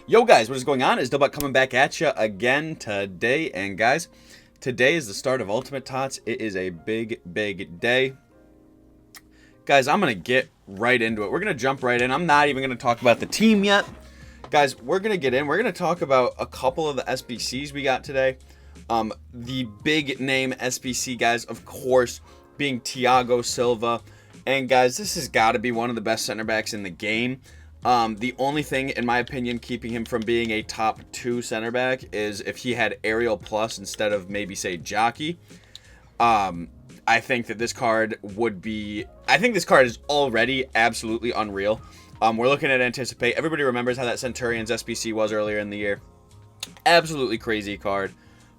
Yo guys, what is going on? It's Dilbot coming back at you again today. And guys, today is the start of Ultimate Tots. It is a big day. Guys, I'm going to get right into it. We're going to jump right in. I'm not even going to talk about the team yet. Guys, we're going to get in. We're going to talk about a couple of the SBCs we got today. The big name SBC, guys, of course, being Thiago Silva. And guys, this has got to be one of the best center backs in the game. The only thing, in my opinion, keeping him from being a top 2 center back is if he had Aerial Plus instead of maybe, say, Jockey. I think that this card would be... I think this card is already absolutely unreal. We're looking at Anticipate. Everybody remembers how that Centurions SBC was earlier in the year. Absolutely crazy card.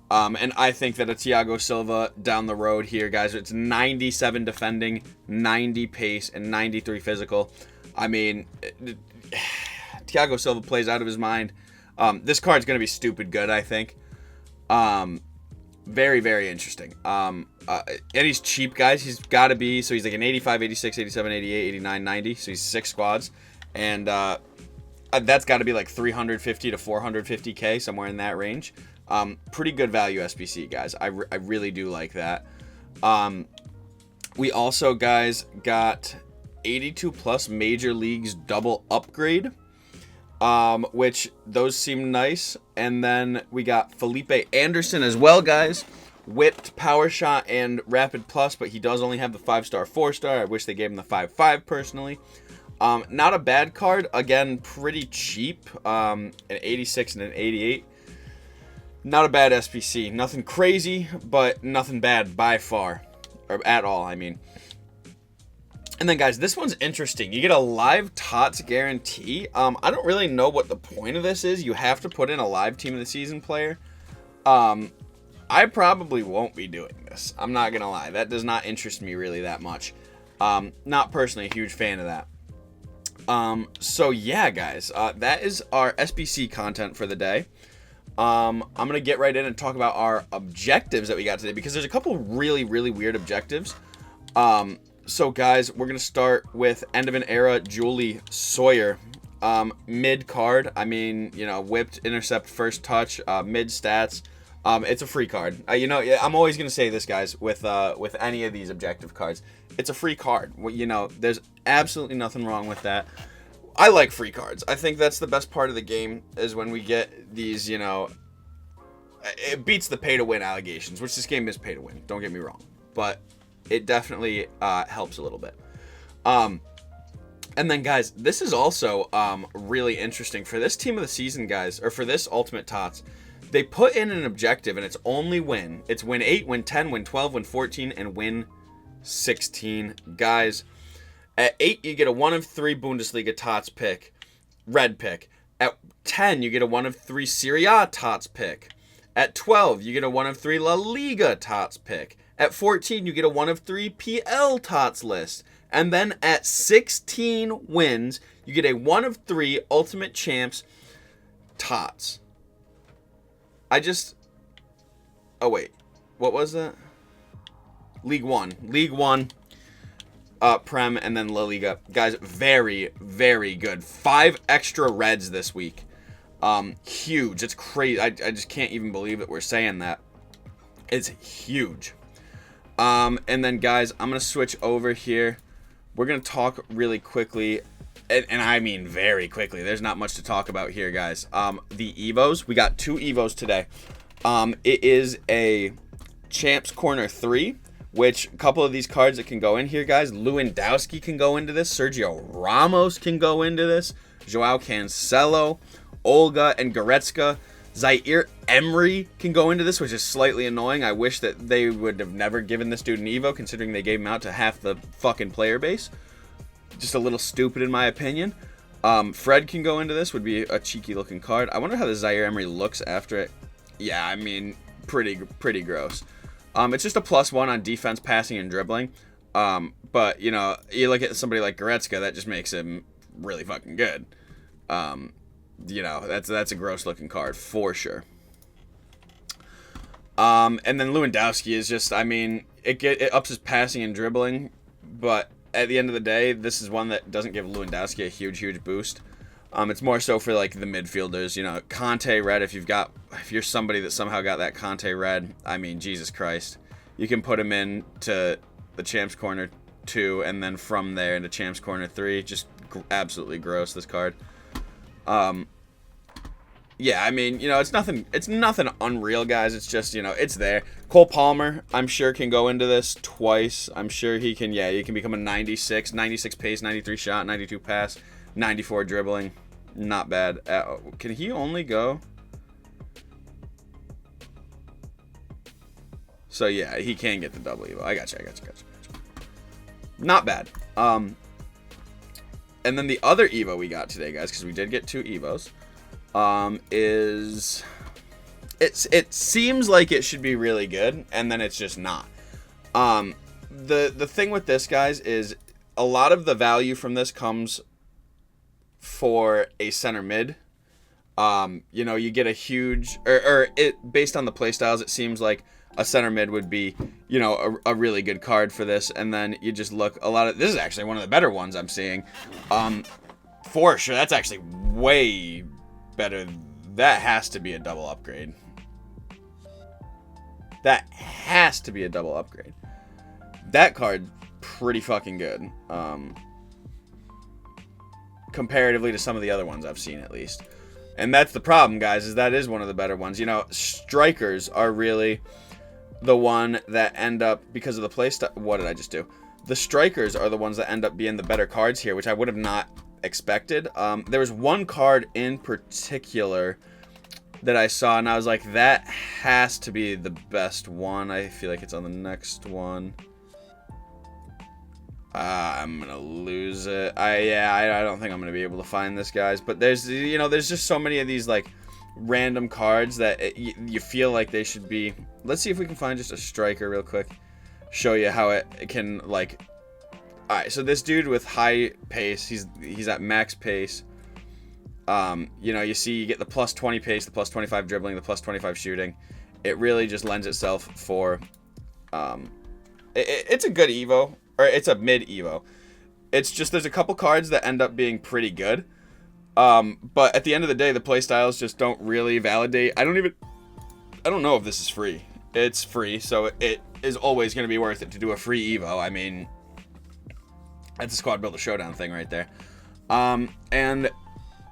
And I think that a Thiago Silva down the road here, guys, it's 97 defending, 90 pace, and 93 physical. I mean, Thiago Silva plays out of his mind. This card's going to be stupid good, I think. Very, very interesting. And he's cheap, guys. He's got to be, so he's like an 85, 86, 87, 88, 89, 90. So he's 6 squads. And that's got to be like 350 to 450K, somewhere in that range. Pretty good value SBC, guys. I really do like that. We also, guys, got 82 plus Major Leagues double upgrade, which those seem nice. And then we got Felipe Anderson as well, guys. Whipped, Power Shot, and Rapid Plus, but he does only have the 5-star, 4-star. I wish they gave him the 5-5 personally. Not a bad card. Again, pretty cheap. An 86 and an 88. Not a bad SPC. Nothing crazy, but nothing bad by far. Or at all, I mean. And then, guys, this one's interesting. You get a live Tots guarantee. I don't really know what the point of this is. You have to put in a live Team of the Season player. I probably won't be doing this. I'm not going to lie. That does not interest me really that much. Not personally a huge fan of that. So, yeah, guys. That is our SBC content for the day. I'm going to get right in and talk about our objectives that we got today, because there's a couple really, really weird objectives. So, guys, we're going to start with End of an Era Julie Sawyer. Mid card, I mean, you know, whipped, intercept, first touch, mid stats. It's a free card. I'm always going to say this, guys, with any of these objective cards. It's a free card. You know, there's absolutely nothing wrong with that. I like free cards. I think that's the best part of the game, is when we get these, you know, it beats the pay-to-win allegations, which this game is pay-to-win, don't get me wrong. But it definitely helps a little bit. And then, guys, this is also really interesting. For this Team of the Season, guys, or for this Ultimate Tots, they put in an objective, and it's only win. It's win 8, win 10, win 12, win 14, and win 16. Guys, at 8, you get a 1 of 3 Bundesliga Tots pick, red pick. At 10, you get a 1 of 3 Serie A Tots pick. At 12, you get a 1 of 3 La Liga Tots pick. At 14, you get a 1 of 3 PL Tots list. And then at 16 wins, you get a 1 of 3 Ultimate Champs Tots. Oh, wait. What was that? League One. Prem, and then La Liga. Guys, very, very good. 5 extra reds this week. Huge. It's crazy. I just can't even believe that we're saying that. It's huge. And then, guys, I'm going to switch over here. We're going to talk really quickly, and I mean very quickly. There's not much to talk about here, guys. The Evos. We got 2 Evos today. It is a Champs Corner 3, which a couple of these cards that can go in here, guys. Lewandowski can go into this. Sergio Ramos can go into this. Joao Cancelo, Olga, and Goretzka. Zaire Emery can go into this, which is slightly annoying. I wish that they would have never given this dude an Evo, considering they gave him out to half the fucking player base. Just a little stupid in my opinion. Fred can go into this, would be a cheeky looking card. I wonder how the Zaire Emery looks after it. Yeah, I mean, pretty gross. It's just a +1 on defense, passing, and dribbling. But, you know, you look at somebody like Goretzka, that just makes him really fucking good. You know, that's a gross looking card for sure. And then Lewandowski is just, I mean, it ups his passing and dribbling, but at the end of the day, this is one that doesn't give Lewandowski a huge boost. It's more so for like the midfielders, you know, Conte red. If you're somebody that somehow got that Conte red, I mean, Jesus Christ, you can put him in to the Champs Corner 2, and then from there into Champs Corner 3. Just absolutely gross, this card. Yeah, I mean, you know, it's nothing unreal, guys. It's just, you know, it's there. Cole Palmer, I'm sure, can go into this twice. I'm sure he can, yeah, he can become a 96 pace, 93 shot, 92 pass, 94 dribbling. Not bad. Can he only go? So, yeah, he can get the double evo. I got you. Not bad. And then the other evo we got today, guys, because we did get 2 evos, it seems like it should be really good, and then it's just not. The thing with this, guys, is a lot of the value from this comes for a center mid. You know, you get a huge, or it based on the playstyles, it seems like a center mid would be, you know, a really good card for this. And then you just look, this is actually one of the better ones I'm seeing. For sure, that's actually way better. That has to be a double upgrade. That has to be a double upgrade. That card's pretty fucking good. Comparatively to some of the other ones I've seen, at least. And that's the problem, guys, is that is one of the better ones. You know, strikers are really the one that end up, because of the playstyle. What did I just do? The strikers are the ones that end up being the better cards here, which I would have not expected. There was one card in particular that I saw, and I was like, that has to be the best one. I feel like it's on the next one. I'm gonna lose it. I don't think I'm gonna be able to find this, guys. But there's, you know, there's just so many of these like random cards that you feel like they should be. Let's see if we can find just a striker real quick. Show you how it can, like. All right, so this dude with high pace, he's at max pace. You know, you get the plus 20 pace, the plus 25 dribbling, the plus 25 shooting. It really just lends itself for. It's a good evo. Or it's a mid evo. It's just there's a couple cards that end up being pretty good. But at the end of the day, the playstyles just don't really validate. I don't know if this is free. It's free, so it is always going to be worth it to do a free evo. I mean, that's a squad builder showdown thing right there. And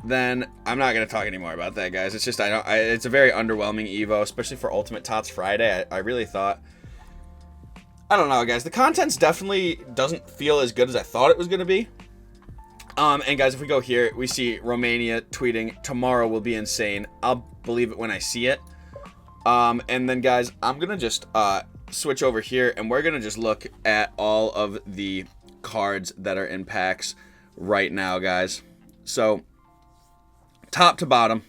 then I'm not going to talk anymore about that, guys. It's just it's a very underwhelming evo, especially for Ultimate Tots Friday. I really thought. I don't know, guys. The contents definitely doesn't feel as good as I thought it was going to be. And guys, if we go here, we see Romania tweeting, "Tomorrow will be insane. I'll believe it when I see it." And then, guys, I'm going to just switch over here, and we're going to just look at all of the cards that are in packs right now, guys. So, top to bottom,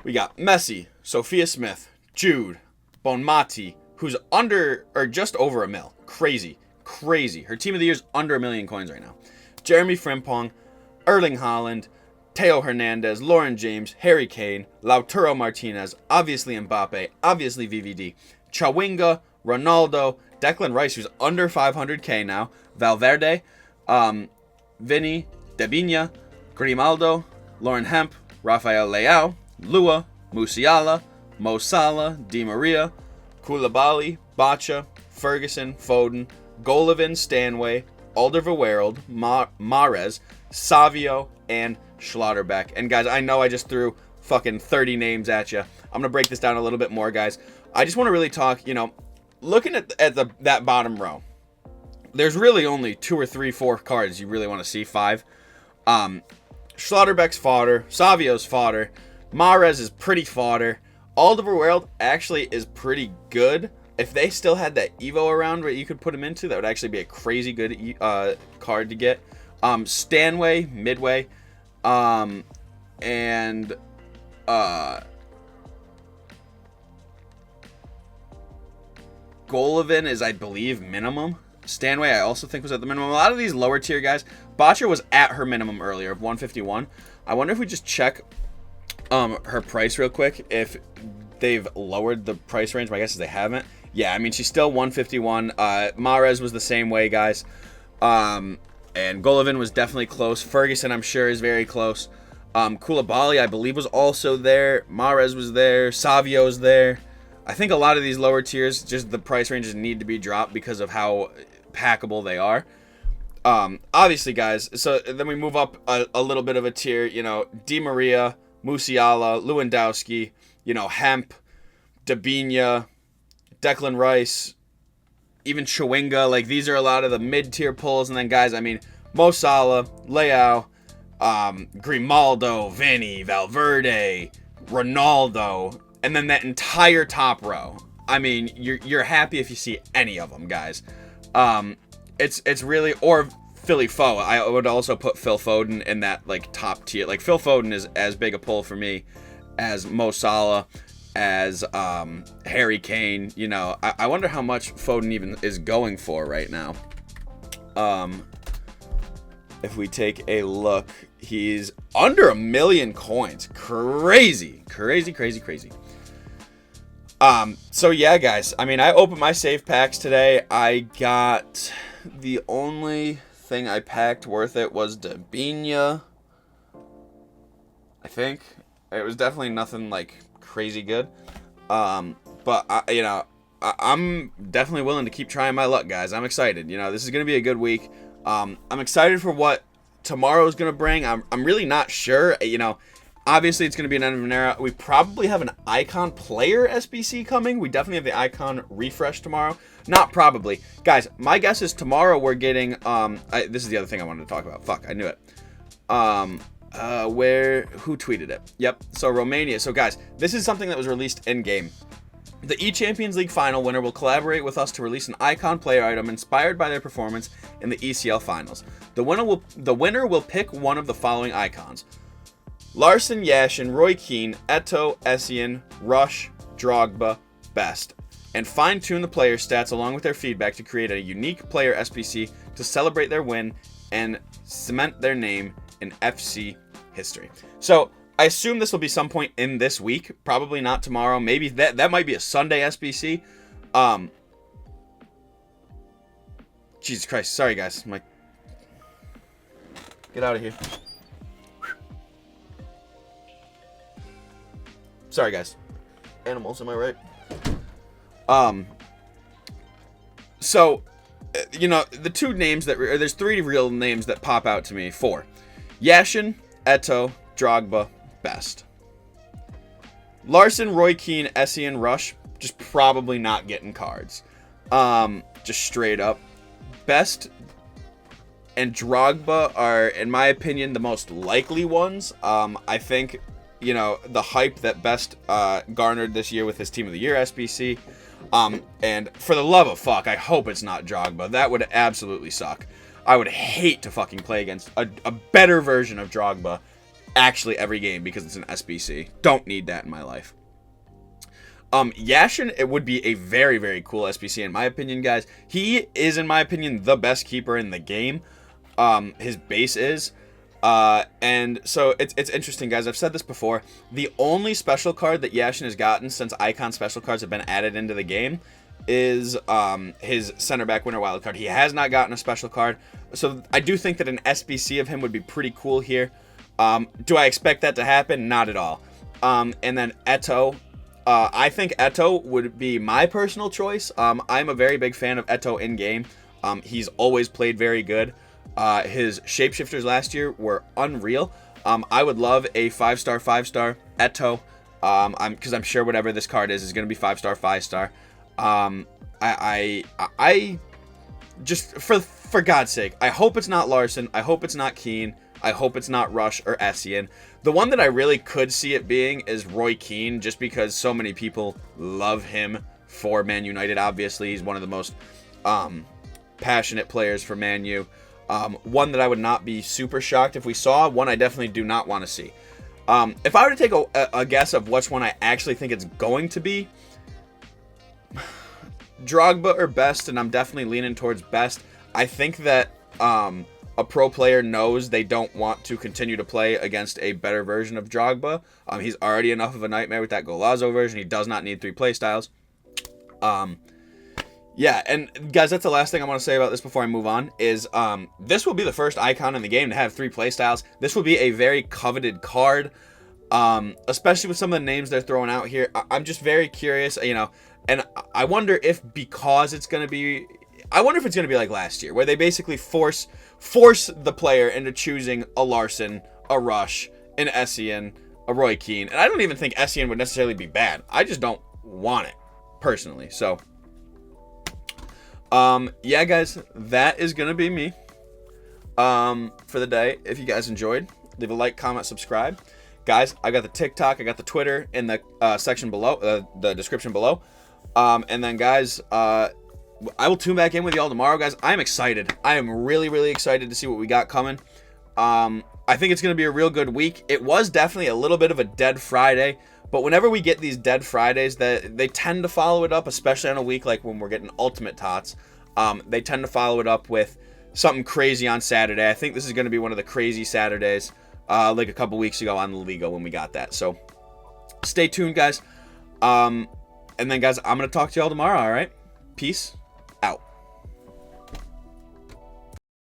we got Messi, Sophia Smith, Jude, Bonmati, who's under or just over $1 million. Crazy. Her team of the year is under $1 million coins right now. Jeremy Frimpong, Erling Haaland, Teo Hernandez, Lauren James, Harry Kane, Lautaro Martinez, obviously Mbappe, obviously VVD, Chawinga, Ronaldo, Declan Rice, who's under 500k now, Valverde, Vinny, Debinha, Grimaldo, Lauren Hemp, Rafael Leao, Lua, Musiala, Mo Salah, Di Maria, Koulibaly, Bacha, Ferguson, Foden, Golovin, Stanway, Alderweireld, Mahrez, Savio, and Schlotterbeck. And guys, I know I just threw fucking 30 names at you. I'm going to break this down a little bit more, guys. I just want to really talk, you know, looking at that bottom row, there's really only 2 or 3, 4 cards you really want to see. 5. Schlotterbeck's fodder. Savio's fodder. Mahrez is pretty fodder. Alderweireld actually is pretty good. If they still had that Evo around where you could put him into, that would actually be a crazy good card to get. Stanway, midway. And Golovin is, I believe, minimum. Stanway, I also think, was at the minimum. A lot of these lower tier guys, Bacha was at her minimum earlier of 151. I wonder if we just check her price real quick, if they've lowered the price range. My guess is they haven't. Yeah, I mean, she's still 151. Mahrez was the same way, guys. And Golovin was definitely close. Ferguson, I'm sure, is very close. Koulibaly, I believe, was also there. Mahrez was there. Savio's there. I think a lot of these lower tiers, just the price ranges need to be dropped because of how packable they are. Obviously, guys, so then we move up a little bit of a tier, Di Maria, Musiala, Lewandowski, Hemp, Dabinia, Declan Rice, even Chewinga. Like, these are a lot of the mid-tier pulls. And then, guys, Mo Salah, Leao, Grimaldo, Vinny, Valverde, Ronaldo, and then that entire top row. You're happy if you see any of them, guys. It's really, or Philly Foe. I would also put Phil Foden in that top tier. Like, Phil Foden is as big a pull for me as Mo Salah, as Harry Kane. I wonder how much Foden even is going for right now. If we take a look, he's under 1 million coins. Crazy. So yeah, guys, I opened my save packs today. I got, the only thing I packed worth it was Dabinia. I think it was definitely nothing crazy good. But I'm definitely willing to keep trying my luck, guys. I'm excited. This is going to be a good week. I'm excited for what tomorrow's going to bring. I'm really not sure. Obviously, it's going to be an end of an era. We probably have an Icon Player SBC coming. We definitely have the Icon Refresh tomorrow. Not probably. Guys, my guess is tomorrow we're getting... this is the other thing I wanted to talk about. Fuck, I knew it. Who tweeted it? Yep, so Romania. So, guys, this is something that was released in-game. The eChampions League final winner will collaborate with us to release an Icon Player item inspired by their performance in the ECL finals. The winner will pick one of the following icons: Larson, Yashin, Roy Keane, Eto'o, Essien, Rush, Drogba, Best, and fine-tune the player stats along with their feedback to create a unique player SBC to celebrate their win and cement their name in FC history. So, I assume this will be some point in this week. Probably not tomorrow. Maybe that might be a Sunday SBC. Jesus Christ. Sorry, guys. Get out of here. Sorry, guys. Animals, am I right? So, the two names there's three real names that pop out to me. 4. Yashin, Eto'o, Drogba, Best. Larson, Roy Keane, Essien, Rush, just probably not getting cards. Just straight up. Best and Drogba are, in my opinion, the most likely ones. I think, the hype that Best garnered this year with his Team of the Year SBC. And for the love of fuck, I hope it's not Drogba. That would absolutely suck. I would hate to fucking play against a better version of Drogba actually every game because it's an SBC. Don't need that in my life. Yashin, it would be a very, very cool SBC in my opinion, guys. He is, in my opinion, the best keeper in the game. His base is. And so it's interesting, guys. I've said this before. The only special card that Yashin has gotten since Icon special cards have been added into the game is his center back winner wild card. He has not gotten a special card. So I do think that an SBC of him would be pretty cool here. Do I expect that to happen? Not at all. And then Eto'o. I think Eto'o would be my personal choice. I'm a very big fan of Eto'o in-game. He's always played very good. His shapeshifters last year were unreal. I would love a 5-star Eto'o. Because I'm sure whatever this card is going to be 5-star, 5-star. I just, for God's sake, I hope it's not Larson. I hope it's not Keane. I hope it's not Rush or Essien. The one that I really could see it being is Roy Keane, just because so many people love him for Man United. Obviously, he's one of the most passionate players for Man U. One that I would not be super shocked if we saw. One I definitely do not want to see. If I were to take a guess of which one I actually think it's going to be, Drogba or Best, and I'm definitely leaning towards Best. I think that a pro player knows they don't want to continue to play against a better version of Drogba. He's already enough of a nightmare with that Golazo version. He does not need 3 playstyles. Yeah, and guys, that's the last thing I want to say about this before I move on, is this will be the first icon in the game to have 3 playstyles. This will be a very coveted card, especially with some of the names they're throwing out here. I'm just very curious, you know, and I wonder if, because it's going to be, I wonder if it's going to be like last year, where they basically force the player into choosing a Larson, a Rush, an Essien, a Roy Keane. And I don't even think Essien would necessarily be bad. I just don't want it, personally, so... yeah, guys, that is gonna be me for the day. If you guys enjoyed, leave a like, comment, subscribe. Guys, I got the TikTok, I got the Twitter in the section below, the description below. And then, guys, I will tune back in with y'all tomorrow, guys. I'm excited. I am really, really excited to see what we got coming. I think it's gonna be a real good week. It was definitely a little bit of a dead Friday. But whenever we get these dead Fridays, they tend to follow it up, especially on a week like when we're getting Ultimate Tots. They tend to follow it up with something crazy on Saturday. I think this is going to be one of the crazy Saturdays, like a couple weeks ago on the Liga when we got that. So stay tuned, guys. And then, guys, I'm going to talk to y'all tomorrow, all right? Peace.